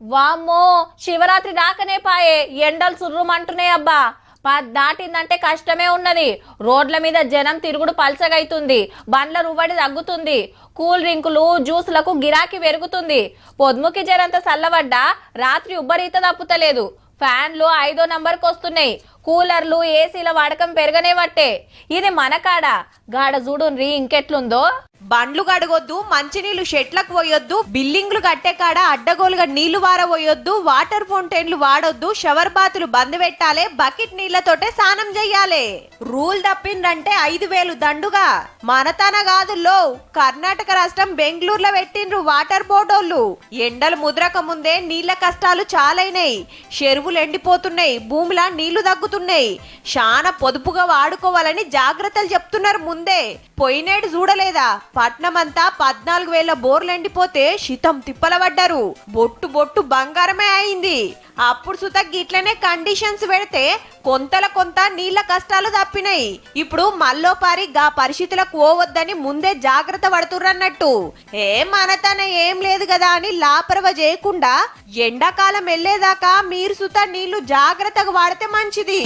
వామ్మో శివరాత్రి రాకనే పాయే ఎండలు సుర్రుమంటున్నాయి అబ్బా. దాటిందంటే కష్టమే ఉన్నది. రోడ్ల మీద జనం తిరుగుడు పల్చగైతుంది, బండ్ల రువ్వడి తగ్గుతుంది, కూల్ డ్రింకులు జ్యూసులకు గిరాకీ పెరుగుతుంది. పొద్దుముకి జరంత చల్లబడ్డా రాత్రి ఉబ్బరీత తప్పుతలేదు. ఫ్యాన్లు 5వ నంబర్కి వస్తున్నాయి, కూలర్లు ఏసీల వాడకం పెరగనే వట్టే. ఇది మన కాడ గాడ చూడుండ్రి ఇంకెట్లుందో. బండ్లు కడగొద్దు, మంచినీళ్లు షెట్లకు పోయొద్దు, బిల్డింగ్లు కట్టే కాడ అడ్డగోలుగా నీళ్లు వార పోయొద్దు, వాటర్ ఫౌంటైన్లు వాడొద్దు, షవర్ బాతులు బంద్ పెట్టాలే, బకెట్ నీళ్లతోటే స్నానం చెయ్యాలే. రూల్ తప్పిండ్రంటే 5,000 దండుగా. మనతన కాదుల్లో కర్ణాటక రాష్ట్రం బెంగళూరులో పెట్టిండ్రు వాటర్ బోర్డోళ్ళు. ఎండలు ముద్రక ముందే నీళ్ల కష్టాలు చాలైనాయి. చెరువులు ఎండిపోతున్నాయి, భూమిలా నీళ్లు తగ్గుతున్నాయి. చాలా పొదుపుగా వాడుకోవాలని జాగ్రత్తలు చెప్తున్నారు ముందే. పోయినేడు చూడలేదా, పట్నమంతా 14,000 బోర్లు ఎండిపోతే శితం తిప్పలబడ్డారు. బొట్టు బొట్టు బంగారమే అయింది. అప్పుడు సుత గిట్లనే కండిషన్స్ పెడితే కొంత నీళ్ల కష్టాలు తప్పినాయి. ఇప్పుడు మల్లోపారి గా పరిస్థితులకు పోవద్దని ముందే జాగ్రత్త పడుతుర్రన్నట్టు. మనతన ఏం లేదు కదా అని లాపరవ చేయకుండా ఎండాకాలం వెళ్లేదాకా మీరు సుత నీళ్లు జాగ్రత్తగా వాడితే మంచిది.